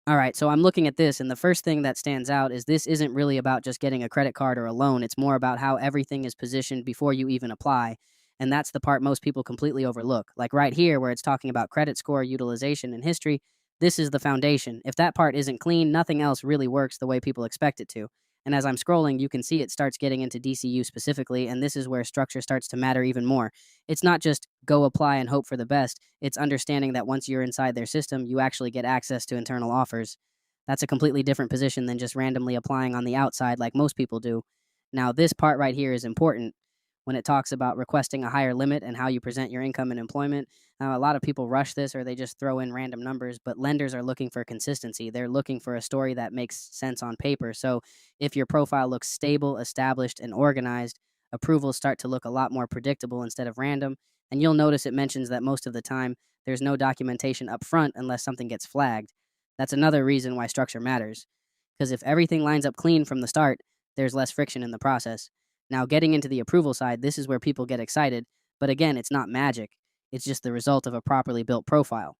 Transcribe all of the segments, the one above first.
All right, so I'm looking at this, and the first thing that stands out is this isn't really about just getting a credit card or a loan. It's more about how everything is positioned before you even apply. And that's the part most people completely overlook. Like right here, where it's talking about credit score, utilization, and history, this is the foundation. If that part isn't clean, nothing else really works the way people expect it to. And as I'm scrolling, you can see it starts getting into DCU specifically, and this is where structure starts to matter even more. It's not just go apply and hope for the best. It's understanding that once you're inside their system, you actually get access to internal offers. That's a completely different position than just randomly applying on the outside like most people do. Now, this part right here is important when it talks about requesting a higher limit and how you present your income and employment. Now, a lot of people rush this or they just throw in random numbers, but lenders are looking for consistency. They're looking for a story that makes sense on paper. So, if your profile looks stable, established, and organized, approvals start to look a lot more predictable instead of random. And you'll notice it mentions that most of the time there's no documentation up front unless something gets flagged. That's another reason why structure matters. Because if everything lines up clean from the start, there's less friction in the process. Now, getting into the approval side, this is where people get excited. But again, it's not magic. It's just the result of a properly built profile.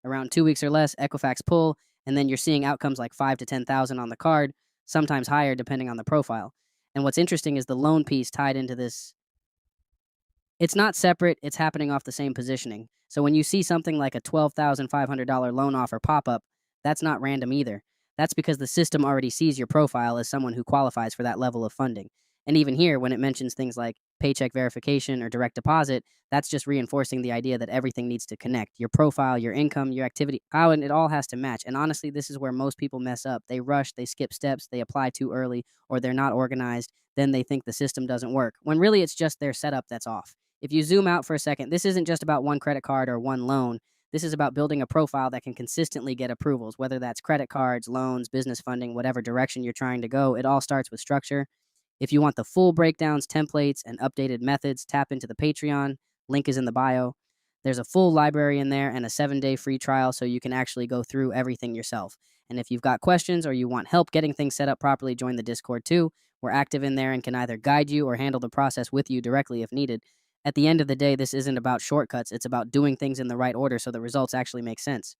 Around 2 weeks or less, Equifax pull, and then you're seeing outcomes like 5 to 10,000 on the card, sometimes higher depending on the profile. And what's interesting is the loan piece tied into this. It's not separate, it's happening off the same positioning. So when you see something like a $12,500 loan offer pop up, that's not random either. That's because the system already sees your profile as someone who qualifies for that level of funding. And even here, when it mentions things like paycheck verification or direct deposit, that's just reinforcing the idea that everything needs to connect. Your profile, your income, your activity, how and it all has to match. And honestly, this is where most people mess up. They rush, they skip steps, they apply too early, or they're not organized. Then they think the system doesn't work, when really it's just their setup that's off. If you zoom out for a second, this isn't just about one credit card or one loan. This is about building a profile that can consistently get approvals, whether that's credit cards, loans, business funding, whatever direction you're trying to go. It all starts with structure. If you want the full breakdowns, templates, and updated methods, tap into the Patreon. Link is in the bio. There's a full library in there and a 7-day free trial so you can actually go through everything yourself. And if you've got questions or you want help getting things set up properly, join the Discord too. We're active in there and can either guide you or handle the process with you directly if needed. At the end of the day, this isn't about shortcuts. It's about doing things in the right order so the results actually make sense.